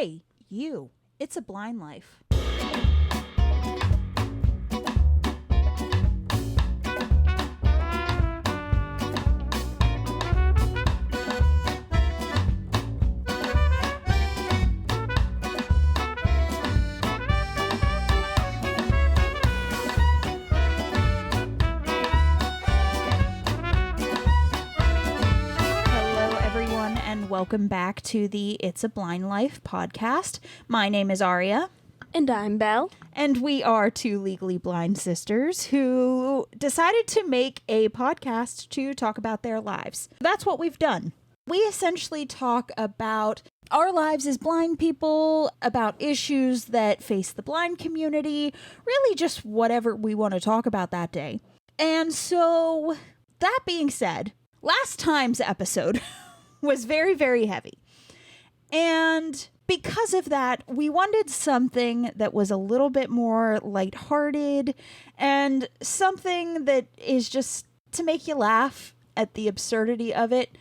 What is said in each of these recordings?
Hey, you. It's a blind life. Welcome back to the It's a Blind Life podcast. My name is Aria. And I'm Belle. And we are two legally blind sisters who decided to make a podcast to talk about their lives. That's what we've done. We essentially talk about our lives as blind people, about issues that face the blind community, really just whatever we want to talk about that day. And so, that being said, last time's episode was very, very heavy. And because of that, we wanted something that was a little bit more lighthearted and something that is just to make you laugh at the absurdity of it.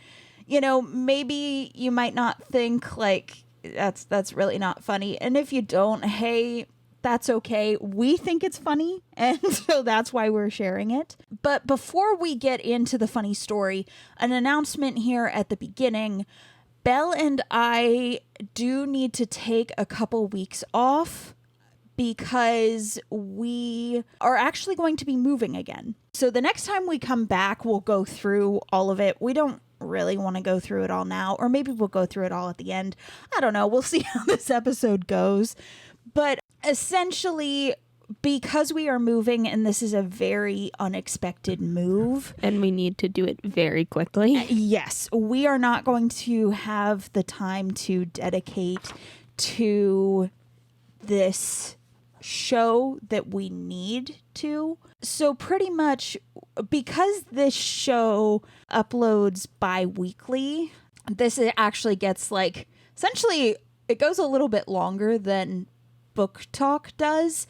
You know, maybe you might not think like that's really not funny. And if you don't, hey, that's okay. We think it's funny, and so that's why we're sharing it. But before we get into the funny story, an announcement here at the beginning. Belle and I do need to take a couple weeks off because we are actually going to be moving again. So the next time we come back, we'll go through all of it. We don't really want to go through it all now, or maybe we'll go through it all at the end. I don't know. We'll see how this episode goes. But essentially, because we are moving and this is a very unexpected move. And we need to do it very quickly. Yes, we are not going to have the time to dedicate to this show that we need to. So pretty much because this show uploads bi-weekly, this actually gets like, essentially it goes a little bit longer than Book Talk does,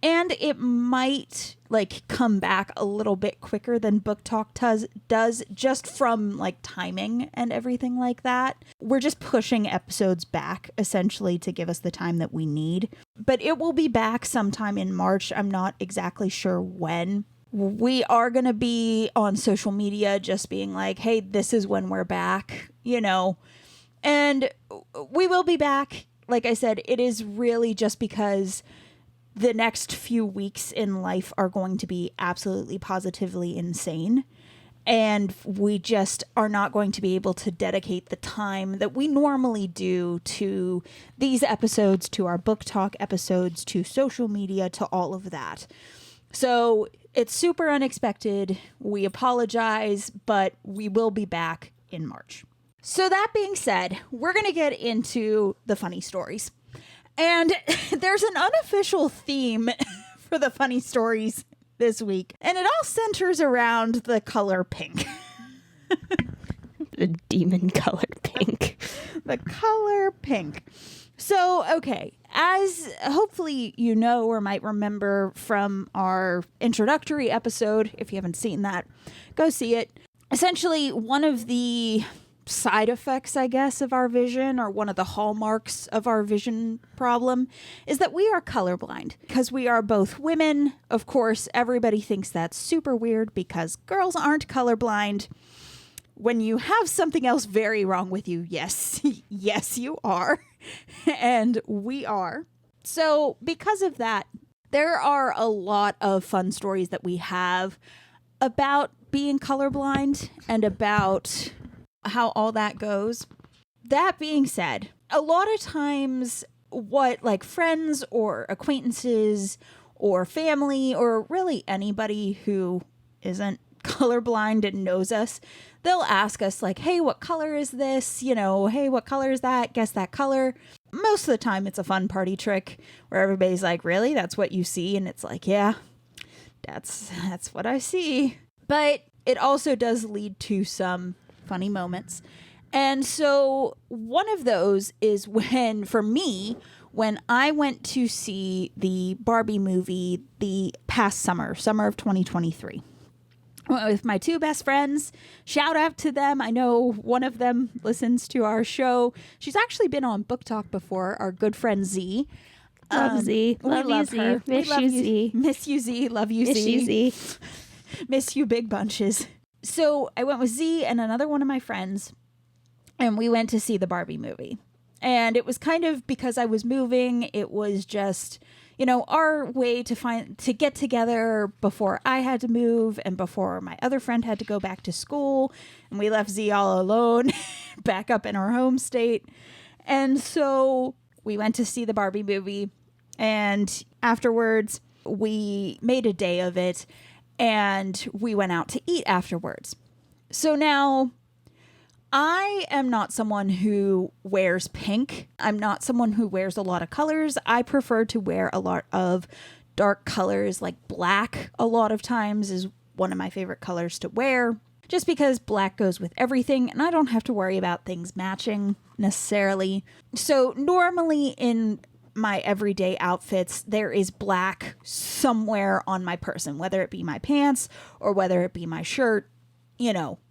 and it might like come back a little bit quicker than Book Talk does just from like timing and everything like that. We're just pushing episodes back essentially to give us the time that we need, but it will be back sometime in March. I'm not exactly sure when. We are going to be on social media just being like, hey, this is when we're back, you know, and we will be back. Like I said, it is really just because the next few weeks in life are going to be absolutely positively insane. And we just are not going to be able to dedicate the time that we normally do to these episodes, to our book talk episodes, to social media, to all of that. So it's super unexpected. We apologize, but we will be back in March. So that being said, we're going to get into the funny stories. And there's an unofficial theme for the funny stories this week. And it all centers around the color pink. The demon color pink. The color pink. So, okay, as hopefully you know or might remember from our introductory episode, if you haven't seen that, go see it. Essentially, one of the side effects, I guess, of our vision, or one of the hallmarks of our vision problem, is that we are colorblind. Because we are both women, of course, everybody thinks that's super weird because girls aren't colorblind. When you have something else very wrong with you, yes, yes, you are. And we are. So because of that, there are a lot of fun stories that we have about being colorblind and about how all that goes. That being said, a lot of times what like friends or acquaintances or family or really anybody who isn't colorblind and knows us, they'll ask us like, hey, what color is this? You know, hey, what color is that? Guess that color. Most of the time it's a fun party trick where everybody's like, really? That's what you see? And it's like, yeah, that's what I see. But it also does lead to some funny moments. And so one of those is for me, when I went to see the Barbie movie the past summer of 2023. Went with my two best friends. Shout out to them. I know one of them listens to our show. She's actually been on Book Talk before, our good friend Z. Love Z. We Love you, love Z. her. We Miss love you, Z. Miss you, Z. Love you, Miss Z. you, Z. Miss you, big bunches. So I went with Z and another one of my friends, and we went to see the Barbie movie. And it was kind of because I was moving. It was just, our way to get together before I had to move and before my other friend had to go back to school. And we left Z all alone back up in our home state. And so we went to see the Barbie movie. And afterwards, we made a day of it. And we went out to eat afterwards. So now, I am not someone who wears pink. I'm not someone who wears a lot of colors. I prefer to wear a lot of dark colors, like black a lot of times is one of my favorite colors to wear, just because black goes with everything and I don't have to worry about things matching necessarily. So normally in my everyday outfits, there is black somewhere on my person, whether it be my pants or whether it be my shirt.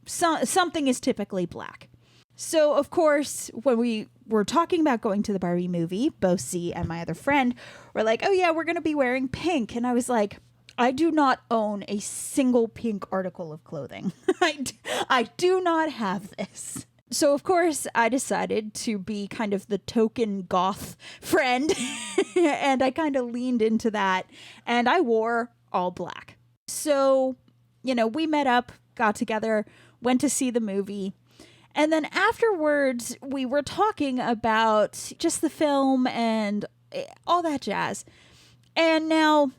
Something is typically black. So, of course, when we were talking about going to the Barbie movie, both Z and my other friend were like, oh yeah, we're going to be wearing pink. And I was like, I do not own a single pink article of clothing. I do not have this. So, of course, I decided to be kind of the token goth friend. And I kind of leaned into that. And I wore all black. So, we met up, got together, went to see the movie. And then afterwards, we were talking about just the film and all that jazz. And now,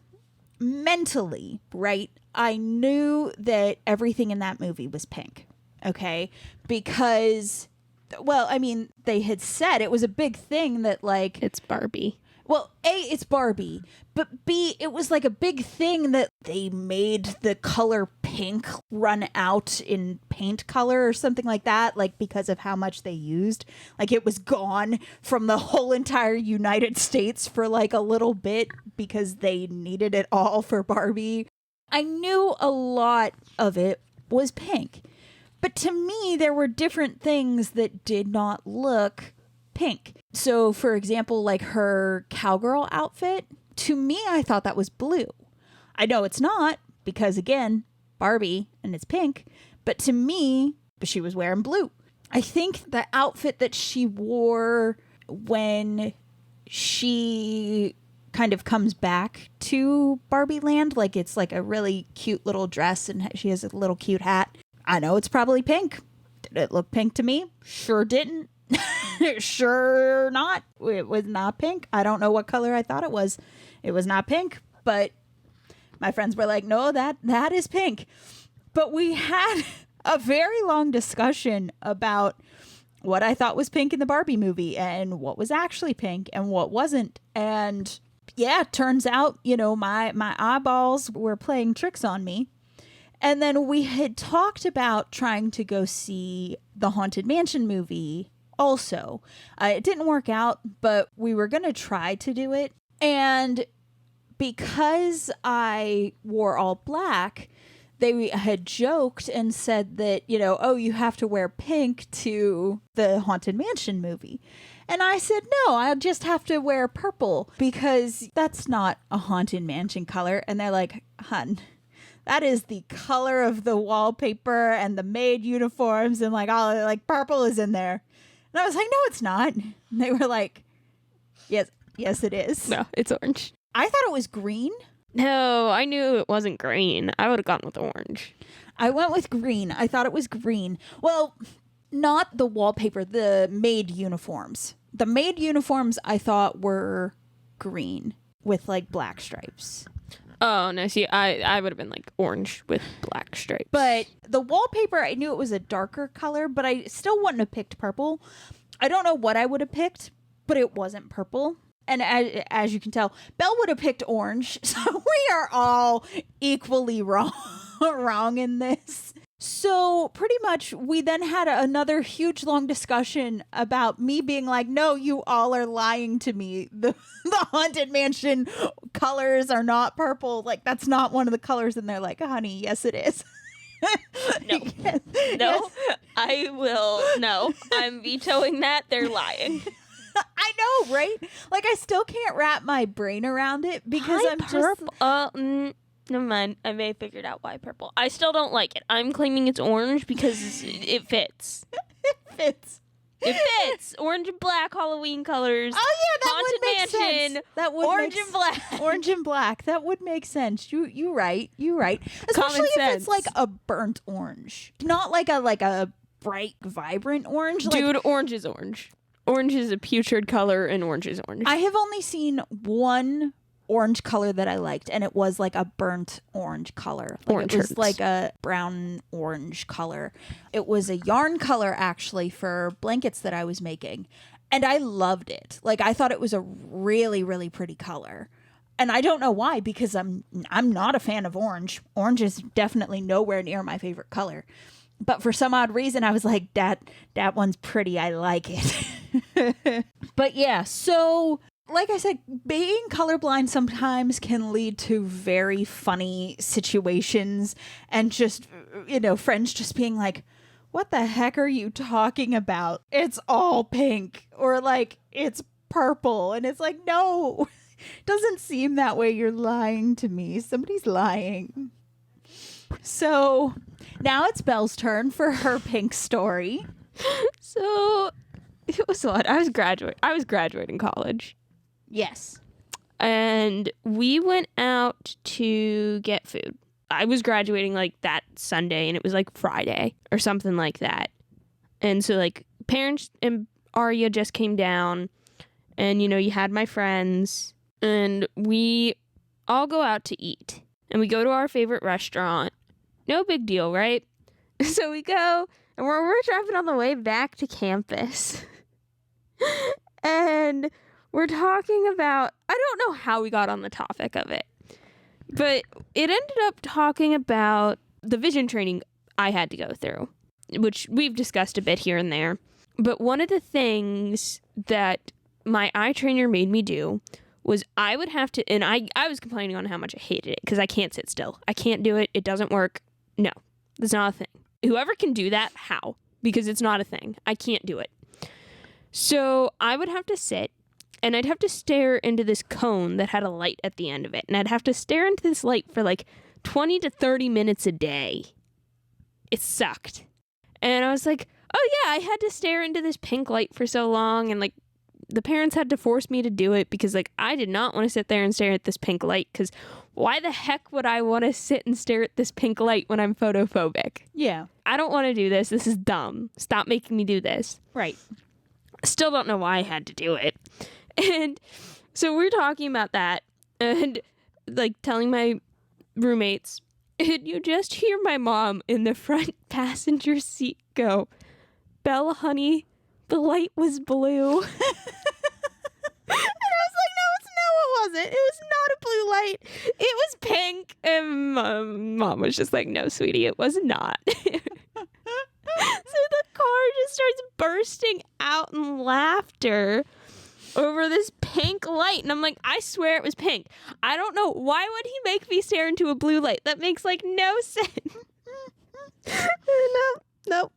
mentally, right, I knew that everything in that movie was pink. Okay? Because, they had said it was a big thing that, like... It's Barbie. Well, A, it's Barbie, but B, it was like a big thing that they made the color pink run out in paint color or something like that, like because of how much they used. Like it was gone from the whole entire United States for like a little bit because they needed it all for Barbie. I knew a lot of it was pink, but to me, there were different things that did not look pink. So, for example, like her cowgirl outfit, to me, I thought that was blue. I know it's not because, again, Barbie and it's pink, but to me, she was wearing blue. I think the outfit that she wore when she kind of comes back to Barbie Land, like it's like a really cute little dress and she has a little cute hat. I know it's probably pink. Did it look pink to me? Sure didn't. Sure not. It was not pink. I don't know what color I thought it was. It was not pink, but my friends were like, no, that is pink. But we had a very long discussion about what I thought was pink in the Barbie movie and what was actually pink and what wasn't. And yeah, turns out, my eyeballs were playing tricks on me. And then we had talked about trying to go see the Haunted Mansion movie also. It didn't work out, but we were going to try to do it. And because I wore all black, they had joked and said that, you have to wear pink to the Haunted Mansion movie. And I said, no, I just have to wear purple because that's not a Haunted Mansion color. And they're like, hun, that is the color of the wallpaper and the maid uniforms and like all like purple is in there. And I was like, no, it's not. And they were like, yes, it is. No, it's orange. I thought it was green. No, I knew it wasn't green. I would have gone with orange. I went with green. I thought it was green. Well, not the wallpaper, the maid uniforms. The maid uniforms I thought were green with like black stripes. Oh, no, see, I would have been like orange with black stripes. But the wallpaper, I knew it was a darker color, but I still wouldn't have picked purple. I don't know what I would have picked, but it wasn't purple. And as you can tell, Belle would have picked orange. So we are all equally wrong in this. So pretty much we then had another huge long discussion about me being like, no, you all are lying to me. The Haunted Mansion colors are not purple. Like that's not one of the colors. And they're like, honey, yes, it is. No. Yes. No, I will. No, I'm vetoing that. They're lying. I know, right? Like, I still can't wrap my brain around it because I'm purple. just... Never mind. I may have figured out why purple. I still don't like it. I'm claiming it's orange because it fits. It fits. It fits. Orange and black Halloween colors. Oh yeah, that Haunted would make Mansion, sense. That would orange make and black. Orange and black. That would make sense. You right. You right. Common Especially if sense. it's like a burnt orange, not like a bright, vibrant orange. Like, Dude, orange is orange. Orange is a putrid color, and orange is orange. I have only seen one orange color that I liked, and it was like a burnt orange color. Like Orange it was hurts. like a brown orange color. It was a yarn color actually for blankets that I was making, and I loved it. Like I thought it was a really, really pretty color. And I don't know why, because I'm not a fan of orange. Orange is definitely nowhere near my favorite color. But for some odd reason, I was like, that one's pretty. I like it. But yeah, so like I said, being colorblind sometimes can lead to very funny situations and just, friends just being like, what the heck are you talking about? It's all pink, or like it's purple. And it's like, no, doesn't seem that way. You're lying to me. Somebody's lying. So now it's Belle's turn for her pink story. So it was what? I was graduating college. Yes. And we went out to get food. I was graduating like that Sunday, and it was like Friday or something like that. And so like parents and Arya just came down, and you had my friends, and we all go out to eat. And we go to our favorite restaurant. No big deal, right? So we go, and we're driving on the way back to campus. And we're talking about, I don't know how we got on the topic of it, but it ended up talking about the vision training I had to go through, which we've discussed a bit here and there. But one of the things that my eye trainer made me do was I would have to, and I was complaining on how much I hated it because I can't sit still. I can't do it. It doesn't work. No, that's not a thing. Whoever can do that, how? Because it's not a thing. I can't do it. So I would have to sit, and I'd have to stare into this cone that had a light at the end of it. And I'd have to stare into this light for like 20 to 30 minutes a day. It sucked. And I was like, oh yeah, I had to stare into this pink light for so long, and like the parents had to force me to do it because like I did not want to sit there and stare at this pink light, because why the heck would I want to sit and stare at this pink light when I'm photophobic? Yeah. I don't want to do this. This is dumb. Stop making me do this. Right. Still don't know why I had to do it. And so we're talking about that and like telling my roommates, and you just hear my mom in the front passenger seat go, Belle, honey, the light was blue. And I was like, no, it wasn't. It was not a blue light. It was pink. And mom was just like, no, sweetie, it was not. So the car just starts bursting out in laughter over this pink light. And I'm like, I swear it was pink. I don't know. Why would he make me stare into a blue light? That makes like no sense. No.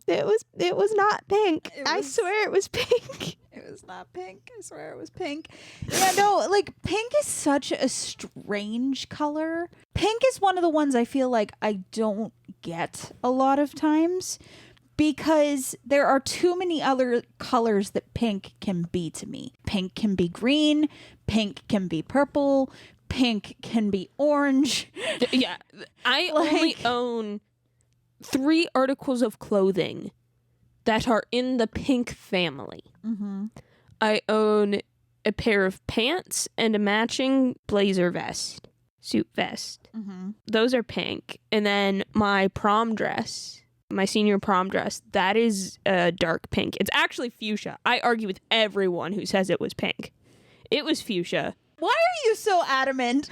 It was not pink. I swear it was pink. It was not pink. I swear it was pink. Yeah, no, like pink is such a strange color. Pink is one of the ones I feel like I don't get a lot of times because there are too many other colors that pink can be to me. Pink can be green, pink can be purple, pink can be orange. Yeah, I only own 3 articles of clothing that are in the pink family. Mm-hmm. I own a pair of pants and a matching blazer vest, suit vest. Mm-hmm. Those are pink. And then my prom dress, my senior prom dress, that is dark pink. It's actually fuchsia. I argue with everyone who says it was pink. It was fuchsia. Why are you so adamant?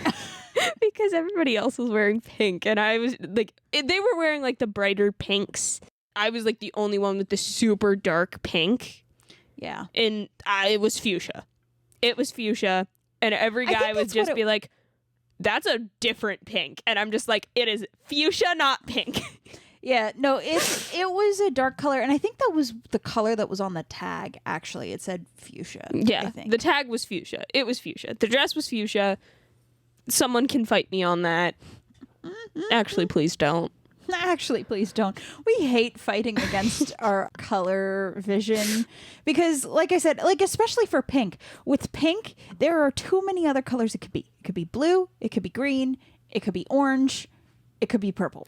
Because everybody else was wearing pink, and I was like, they were wearing like the brighter pinks. I was like the only one with the super dark pink. Yeah. And it was fuchsia. It was fuchsia. And every guy would just be like, that's a different pink. And I'm just like, it is fuchsia, not pink. Yeah, no, it was a dark color, and I think that was the color that was on the tag, actually. It said fuchsia, Yeah, I think. the tag was fuchsia. It was fuchsia. The dress was fuchsia. Someone can fight me on that. Actually, please don't. Actually, please don't. We hate fighting against our color vision because, like I said, like especially for pink. With pink, there are too many other colors it could be. It could be blue, it could be green, it could be orange, it could be purple.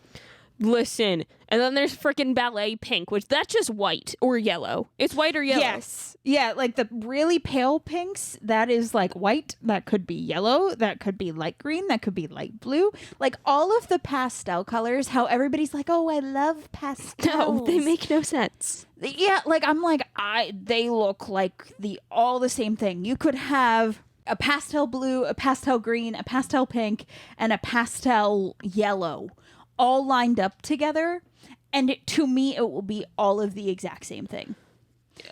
Listen, and then there's freaking ballet pink, which that's just white or yellow. It's white or yellow. Yes. Yeah, like the really pale pinks, that is like white, that could be yellow, that could be light green, that could be light blue. Like all of the pastel colors, how everybody's like, "Oh, I love pastels." No, they make no sense. Yeah, like I'm like they look like all the same thing. You could have a pastel blue, a pastel green, a pastel pink, and a pastel yellow all lined up together, and to me it will be all of the exact same thing.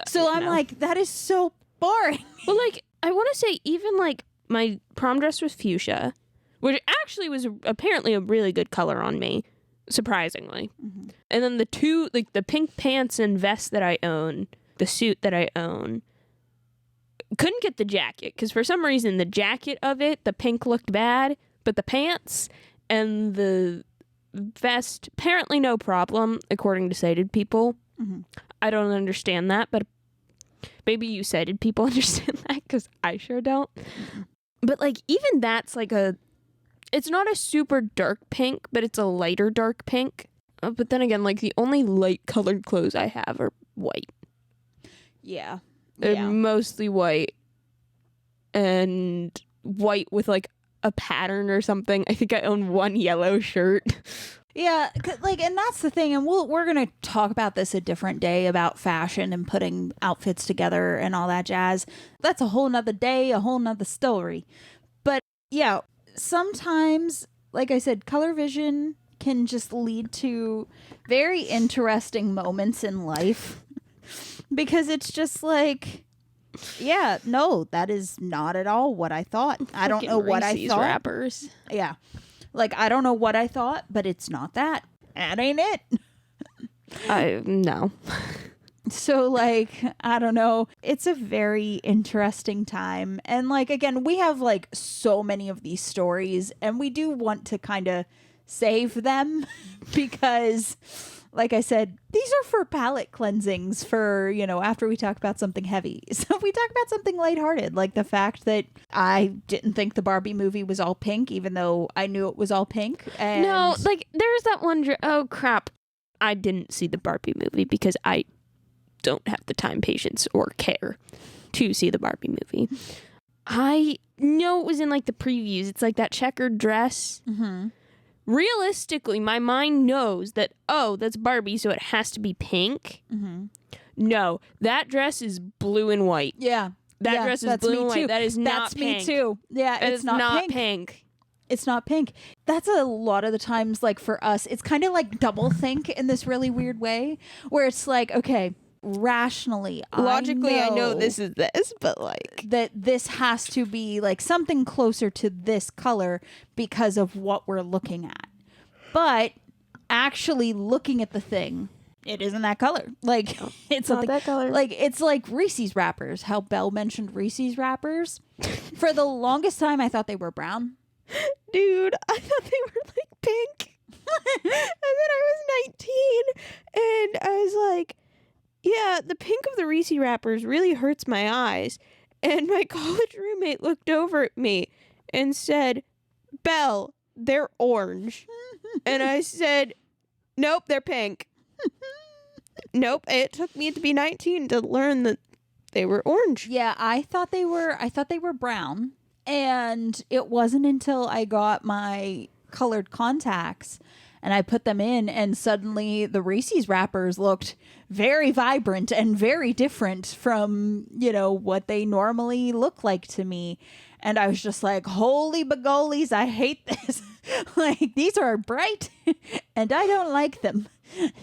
So I'm like, that is so boring. Well, like, I want to say even like my prom dress was fuchsia, which actually was apparently a really good color on me, surprisingly. Mm-hmm. And then the two, like the pink pants and vest that I own, the suit that I own, couldn't get the jacket because for some reason the jacket of it, the pink looked bad, but the pants and the vest, apparently no problem, according to sighted people. Mm-hmm. I don't understand that, but maybe you sighted people understand that because I sure don't. Mm-hmm. But like even that's like it's not a super dark pink, but it's a lighter dark pink. But then again, like the only light colored clothes I have are white. Yeah. They're mostly white and white with like a pattern or something. I think I own one yellow shirt. Yeah, like, and that's the thing, and we're gonna talk about this a different day about fashion and putting outfits together and all that jazz. That's a whole nother day, a whole nother story. But yeah, sometimes, like I said, color vision can just lead to very interesting moments in life because it's just like, yeah, no, that is not at all what I thought. I don't know what I thought. Rappers. Yeah. Like, I don't know what I thought, but it's not that. That ain't it. No. So, like, I don't know. It's a very interesting time. And, like, again, we have, like, so many of these stories, and we do want to kind of save them because, like I said, these are for palate cleansings for, after we talk about something heavy. So we talk about something lighthearted, like the fact that I didn't think the Barbie movie was all pink, even though I knew it was all pink. And no, like there's that one. Oh, crap. I didn't see the Barbie movie because I don't have the time, patience, or care to see the Barbie movie. I know it was in like the previews. It's like that checkered dress. Mm-hmm. Realistically, my mind knows that, oh, that's Barbie, so it has to be pink. Mm-hmm. No, that dress is blue and white. Yeah. That dress is blue and white. That is not pink. That's me too. Yeah, it's not pink. It's not pink. That's a lot of the times, like for us, it's kind of like double think in this really weird way, where it's like, okay, rationally, logically, I know this is this, but like that this has to be like something closer to this color because of what we're looking at. But actually looking at the thing, it isn't that color. Like it's not that color. Like it's like Reese's wrappers. How Belle mentioned Reese's wrappers. For the longest time, I thought they were brown. Dude, I thought they were like pink. And then I was 19, and I was like, yeah, the pink of the Reese wrappers really hurts my eyes. And my college roommate looked over at me and said, Belle, they're orange. And I said, nope, they're pink. Nope, it took me to be 19 to learn that they were orange. Yeah, I thought they were brown. And it wasn't until I got my colored contacts and I put them in, and suddenly the Reese's wrappers looked very vibrant and very different from, what they normally look like to me. And I was just like, holy bagolies, I hate this. Like, these are bright and I don't like them.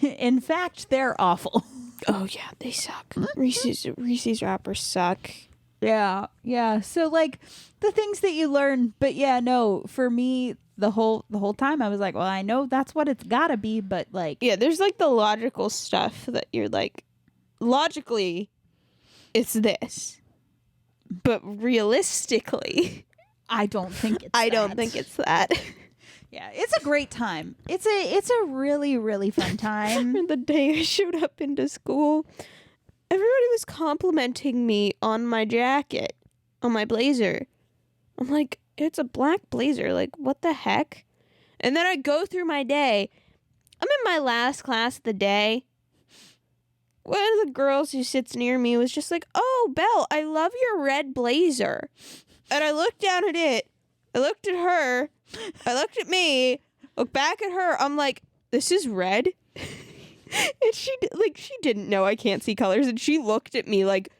In fact, they're awful. Oh, yeah, they suck. Reese's wrappers suck. Yeah. So like the things that you learn, but yeah, no, for me the whole time I was like, well, I know that's what it's gotta be, but like, Yeah, there's like the logical stuff that you're like, logically, it's this. But realistically, I don't think it's I don't that. think it's that. Yeah, it's a great time. It's a really, really fun time. The day I showed up into school, everybody was complimenting me on my jacket, on my blazer. I'm like, it's a black blazer. Like, what the heck? And then I go through my day. I'm in my last class of the day. One of the girls who sits near me was just like, oh, Belle, I love your red blazer. And I looked down at it. I looked at her. I looked at me. Looked back at her. I'm like, this is red? And she didn't know I can't see colors. And she looked at me like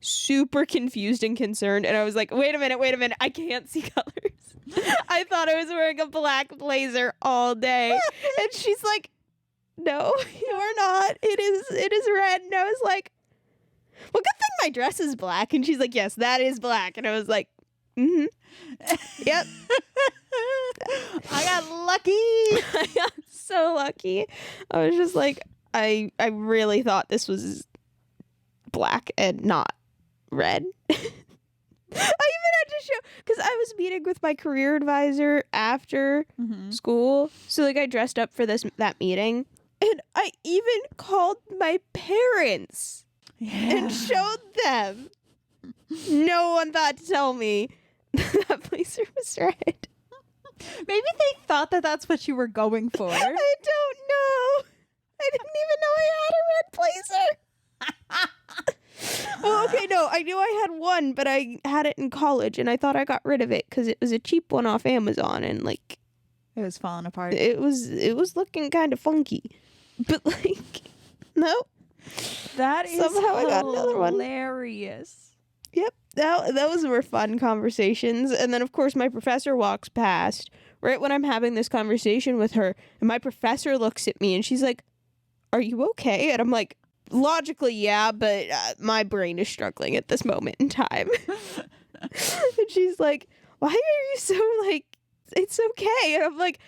super confused and concerned. And I was like, wait a minute. I can't see colors. I thought I was wearing a black blazer all day. And she's like, no, you are not. It is red. And I was like, well, good thing my dress is black. And she's like, yes, that is black. And I was like, mm-hmm. Yep. I got lucky. I got so lucky. I was just like, I really thought this was black and not red. I even had to show, because I was meeting with my career advisor after school. So like I dressed up for that meeting. And I even called my parents and showed them. No one thought to tell me that blazer was red. Maybe they thought that that's what you were going for. I don't know. I didn't even know I had a red blazer. Well, okay, no, I knew I had one, but I had it in college, and I thought I got rid of it because it was a cheap one off Amazon, and like it was falling apart. It was looking kind of funky, but like no. That is somehow I got another one. Hilarious. Yep, those were fun conversations, and then of course my professor walks past right when I'm having this conversation with her, and my professor looks at me and she's like, "Are you okay?" And I'm like, logically, yeah, but my brain is struggling at this moment in time. And she's like, why are you so like, it's okay? And I'm like,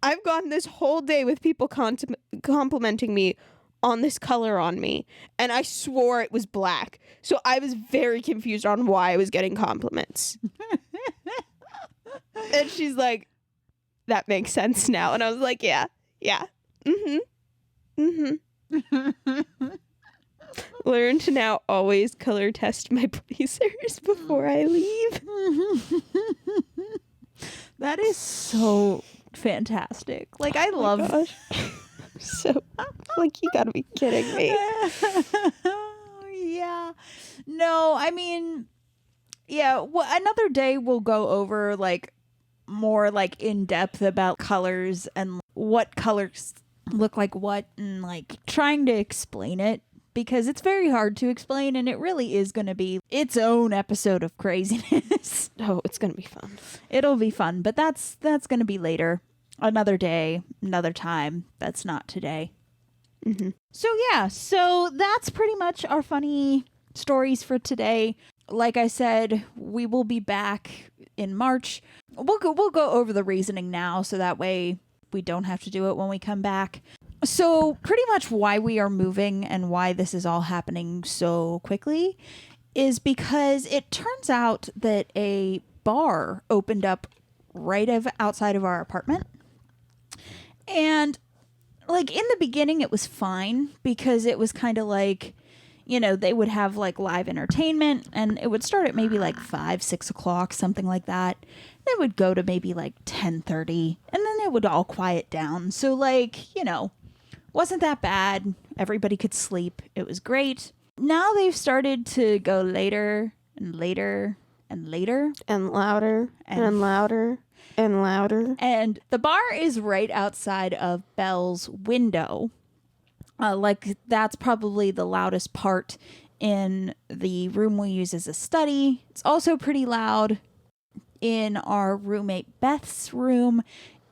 I've gone this whole day with people complimenting me on this color on me, and I swore it was black. So I was very confused on why I was getting compliments. And she's like, that makes sense now. And I was like, yeah. Learn to now always color test my blazers before I leave. That is so fantastic. Like, I love... Gosh. So, like, you gotta be kidding me. Yeah. No, I mean, yeah, well, another day we'll go over, like, more, like, in depth about colors and what colors look like what, and, like, trying to explain it, because it's very hard to explain, and it really is going to be its own episode of craziness. Oh, it's gonna be fun. It'll be fun, but that's going to be later. Another day, another time. That's not today. So yeah, so that's pretty much our funny stories for today. Like I said, we will be back in March. We'll go over the reasoning now, so that way we don't have to do it when we come back. So pretty much why we are moving and why this is all happening so quickly is because it turns out that a bar opened up right outside of our apartment. And like in the beginning it was fine, because it was kind of like, you know, they would have like live entertainment, and it would start at maybe like 5-6 o'clock, something like that. And it would go to maybe like 10:30, and then it would all quiet down. So like, you know, wasn't that bad. Everybody could sleep. It was great. Now they've started to go later and later and later. And louder and louder and louder. And the bar is right outside of Belle's window. Like, that's probably the loudest part in the room we use as a study. It's also pretty loud in our roommate Beth's room.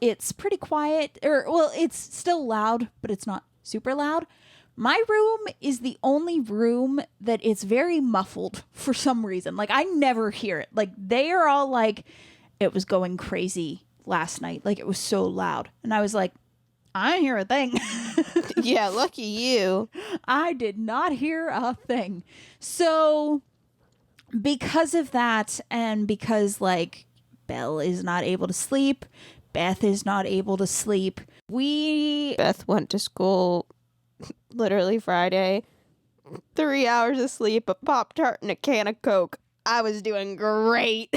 It's pretty quiet. Well, it's still loud, but it's not super loud. My room is the only room that it's very muffled for some reason. Like, I never hear it. Like, they are all like, it was going crazy last night. Like, it was so loud. And I was like, I didn't hear a thing. Yeah, lucky you. I did not hear a thing. So, because of that, and because, like, Belle is not able to sleep, Beth is not able to sleep, Beth went to school literally Friday. 3 hours of sleep, a Pop-Tart, and a can of Coke. I was doing great.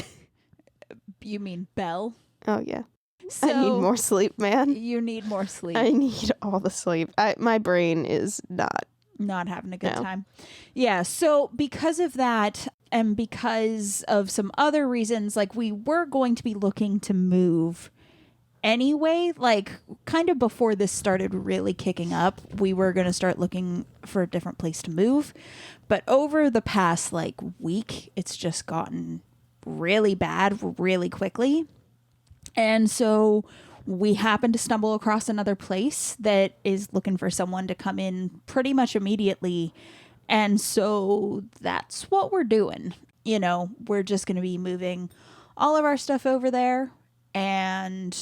You mean Belle? Oh, yeah. So, I need more sleep, man. You need more sleep. I need all the sleep. My brain is not having a good No. time. Yeah, so because of that, and because of some other reasons, like, we were going to be looking to move anyway, like, kind of before this started really kicking up, we were going to start looking for a different place to move. But over the past, like, week, it's just gotten really bad really quickly. And so we happened to stumble across another place that is looking for someone to come in pretty much immediately. And so that's what we're doing. You know, we're just going to be moving all of our stuff over there. And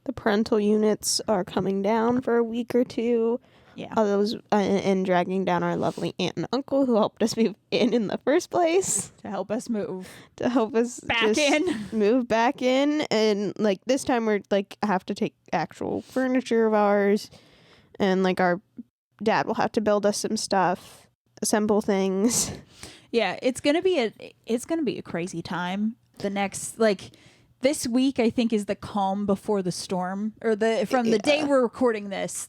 The parental units are coming down for a week or two. yeah. Those and dragging down our lovely aunt and uncle who helped us move in the first place. To help us move. To help us Back in. Move back in. And like this time we're like have to take actual furniture of ours. And like our dad will have to build us some stuff, assemble things. Yeah, it's gonna be a crazy time. The next, like, this week I think is the calm before the storm, or from the day we're recording this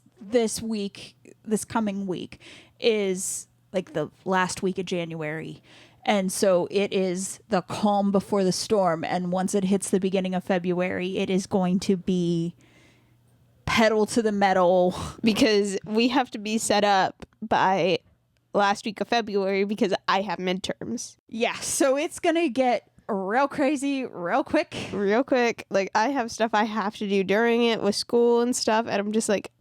week, this coming week is like the last week of January, and so it is the calm before the storm. And once it hits the beginning of February, it is going to be pedal to the metal, because we have to be set up by last week of February because I have midterms. Yeah, so it's gonna get real crazy real quick. Like, I have stuff I have to do during it with school and stuff, and I'm just like,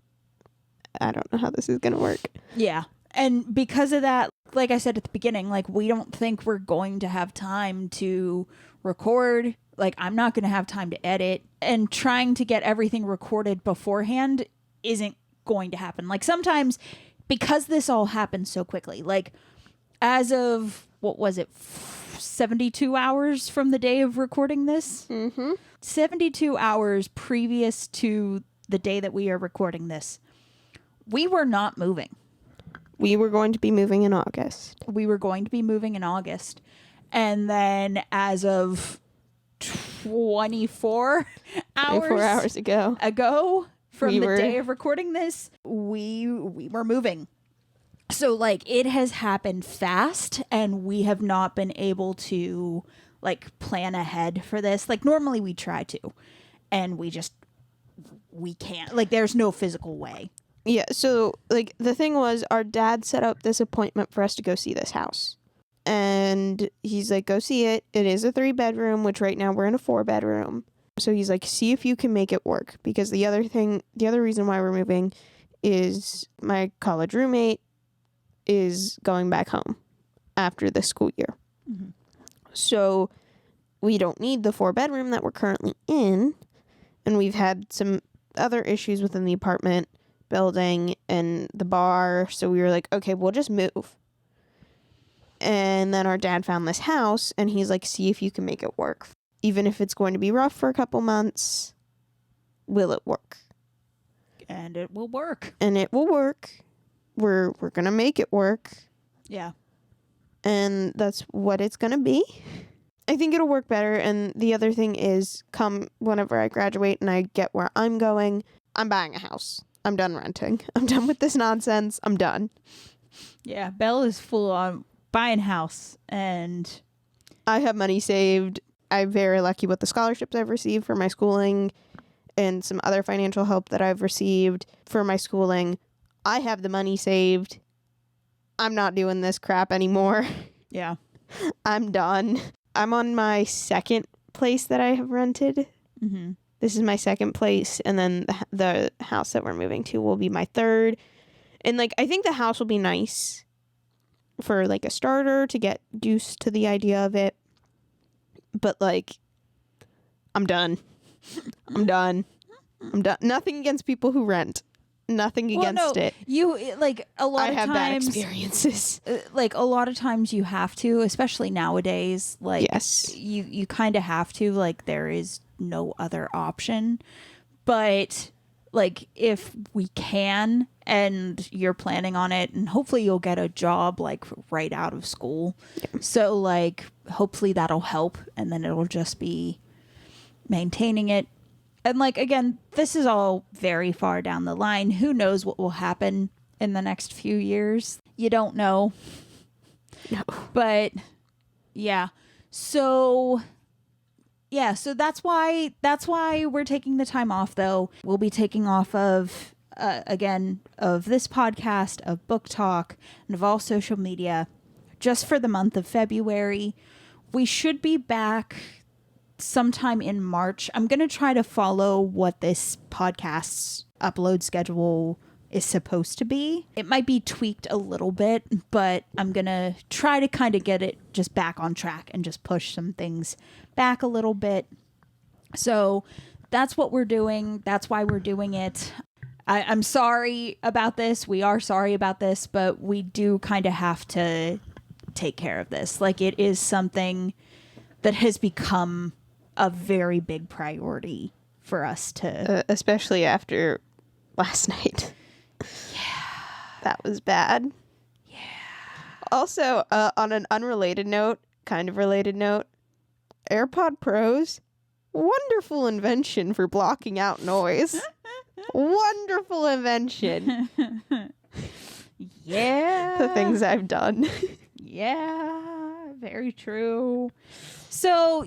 I don't know how this is gonna work. Yeah, and because of that, like I said at the beginning, like, we don't think we're going to have time to record. Like, I'm not going to have time to edit, and trying to get everything recorded beforehand isn't going to happen. Like, sometimes, because this all happened so quickly, like, as of, what was it, 72 hours from the day of recording this? 72 hours previous to the day that we are recording this, we were not moving. We were going to be moving in August. And then as of 24 hours ago from the day of recording this, we were moving. So, like, it has happened fast, and we have not been able to, like, plan ahead for this. Like, normally we try to, and we can't. Like, there's no physical way. Yeah, so, like, the thing was, our dad set up this appointment for us to go see this house. And he's like, go see it. It is a 3-bedroom, which right now we're in a 4-bedroom. So he's like, see if you can make it work. Because the other reason why we're moving is my college roommate is going back home after the school year. Mm-hmm. So we don't need the 4-bedroom that we're currently in. And we've had some other issues within the apartment building and the bar. So we were like, okay, we'll just move. And then our dad found this house, and he's like, see if you can make it work. Even if it's going to be rough for a couple months, will it work? And it will work. And it will work. We're going to make it work. Yeah. And that's what it's going to be. I think it'll work better. And the other thing is, come whenever I graduate and I get where I'm going, I'm buying a house. I'm done renting. I'm done with this nonsense. I'm done. Yeah, Belle is full on buying house, and I have money saved. I'm very lucky with the scholarships I've received for my schooling and some other financial help that I've received for my schooling. I have the money saved. I'm not doing this crap anymore. Yeah. I'm done. I'm on my second place that I have rented. Mm-hmm. This is my second place, and then the house that we're moving to will be my third. And, like, I think the house will be nice for, like, a starter to get used to the idea of it. But, like, I'm done. I'm done. Nothing against people who rent. Nothing against it. You, like, a lot of times... I have bad experiences. Like, a lot of times you have to, especially nowadays. Like, yes. You kind of have to. Like, there is no other option. But, like, if we can and you're planning on it, and hopefully you'll get a job, like, right out of school. Yeah. So, like, hopefully that'll help. And then it'll just be maintaining it. And, like, again, this is all very far down the line. Who knows what will happen in the next few years? You don't know. No. But, yeah. So that's why we're taking the time off, though. We'll be taking off of, again, of this podcast, of Book Talk, and of all social media, just for the month of February. We should be back sometime in March. I'm going to try to follow what this podcast's upload schedule is supposed to be. It might be tweaked a little bit, but I'm going to try to kind of get it just back on track and just push some things back a little bit. So that's what we're doing. That's why we're doing it. I'm sorry about this. We are sorry about this, but we do kind of have to take care of this. Like, it is something that has become a very big priority for us to... especially after last night. Yeah. That was bad. Yeah. Also, on an unrelated note, kind of related note, AirPod Pros, wonderful invention for blocking out noise. Wonderful invention. Yeah. The things I've done. Yeah, very true. So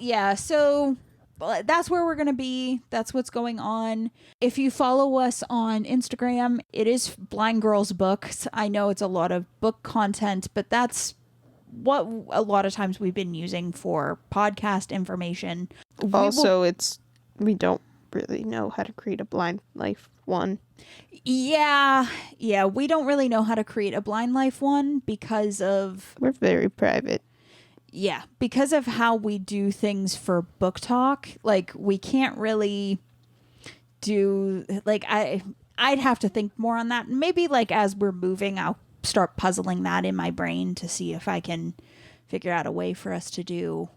that's where we're going to be. That's what's going on. If you follow us on Instagram, it is Blind Girls Books. I know it's a lot of book content, but that's what a lot of times we've been using for podcast information. Also, we don't really know how to create a Blind Life one. Yeah, we don't really know how to create a Blind Life one because of... We're very private. Yeah, because of how we do things for Book Talk, like, we can't really do, like, I'd have to think more on that. Maybe, like, as we're moving, I'll start puzzling that in my brain to see if I can figure out a way for us to do,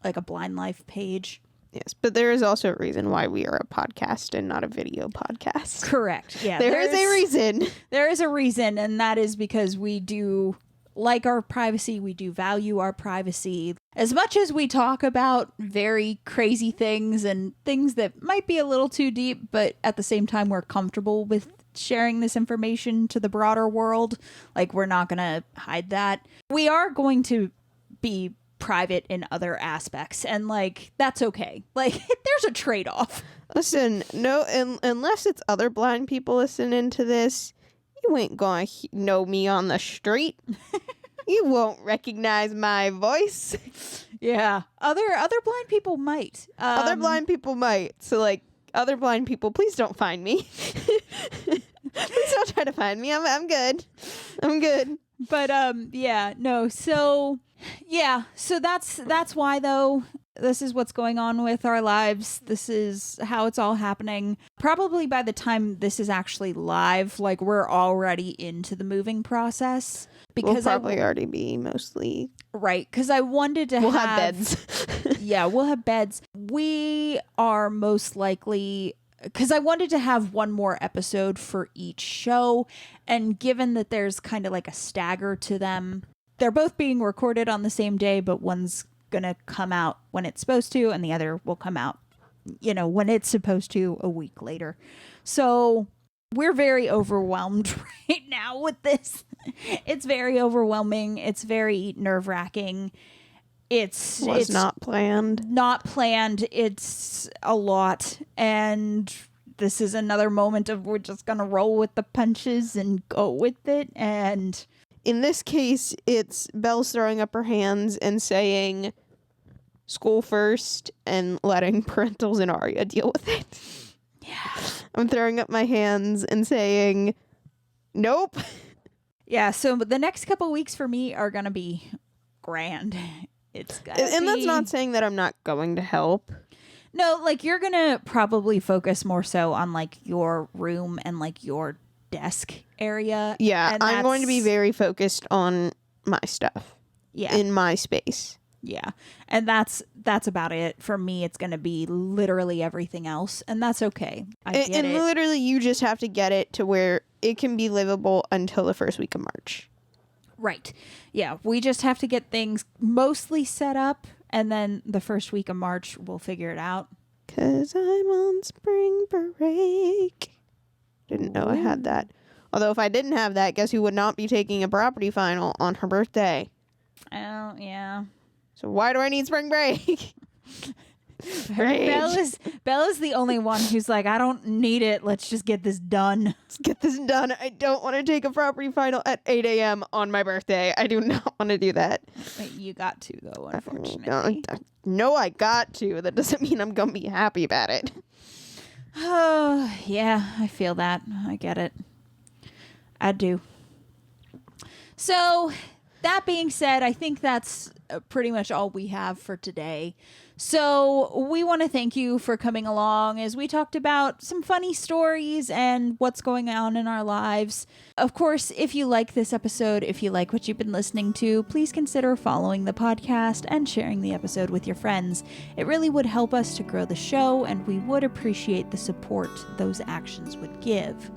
like, a Blind Life page. Yes, but there is also a reason why we are a podcast and not a video podcast. Correct, yeah. There is a reason. There is a reason, and that is because we do... like our privacy, we do value our privacy. As much as we talk about very crazy things and things that might be a little too deep, but at the same time we're comfortable with sharing this information to the broader world, like, we're not going to hide that. We are going to be private in other aspects, and, like, that's okay. Like, there's a trade-off. Listen, no, unless it's other blind people listening to this, you ain't gonna know me on the street. You won't recognize my voice. Yeah. Other blind people might. Other blind people might. So, like, other blind people, please don't find me. Please don't try to find me. I'm good. I'm good. But yeah, no. So yeah, so that's why, though. This is what's going on with our lives. This is how it's all happening. Probably by the time this is actually live, like, we're already into the moving process. Because we'll probably already be mostly... Right, because I wanted to we'll have beds. Yeah, we'll have beds. We are most likely... Because I wanted to have one more episode for each show. And given that there's kind of like a stagger to them, they're both being recorded on the same day, but one's gonna come out when it's supposed to, and the other will come out, when it's supposed to, a week later. So we're very overwhelmed right now with this. It's very overwhelming. It's very nerve-wracking. It's not planned. Not planned. It's a lot. And this is another moment of we're just gonna roll with the punches and go with it. And in this case, it's Belle's throwing up her hands and saying, school first, and letting parentals and Arya deal with it. Yeah. I'm throwing up my hands and saying, Nope. Yeah, so the next couple weeks for me are going to be grand. It's gonna And that's be- not saying that I'm not going to help. No, like you're going to probably focus more so on like your room and like your desk area. Yeah, and I'm going to be that's- very focused on my stuff yeah. in my space. Yeah. And that's about it. For me, it's going to be literally everything else. And that's okay. I get And it. literally, you just have to get it to where it can be livable until the first week of March. Right. Yeah. We just have to get things mostly set up. And then the first week of March, we'll figure it out. 'Cause I'm on spring break. Didn't know I had that. Although if I didn't have that, guess who would not be taking a property final on her birthday? Oh, yeah. So why do I need spring break? Rage. Bella's the only one who's like, I don't need it. Let's just get this done. Let's get this done. I don't want to take a property final at 8 a.m. on my birthday. I do not want to do that. Wait, you got to, though, unfortunately. No, I got to. That doesn't mean I'm going to be happy about it. Oh, yeah, I feel that. I get it. I do. So, that being said, I think that's pretty much all we have for today. So, we want to thank you for coming along as we talked about some funny stories and what's going on in our lives. Of course, if you like this episode, if you like what you've been listening to, please consider following the podcast and sharing the episode with your friends. It really would help us to grow the show, and we would appreciate the support those actions would give.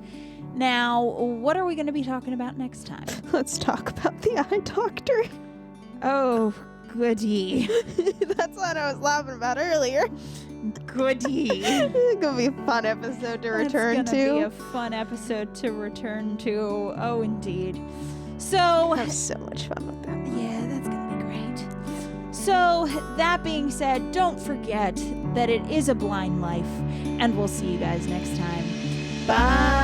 Now, what are we going to be talking about next time? Let's talk about the eye doctor. Oh, goody. That's what I was laughing about earlier. Goody. It's going to be a fun episode to return It's gonna to. be a fun episode to return to. Oh, indeed. So, Have so much fun with that. yeah, that's going to be great. So, that being said, don't forget that it is a blind life, and we'll see you guys next time. Bye.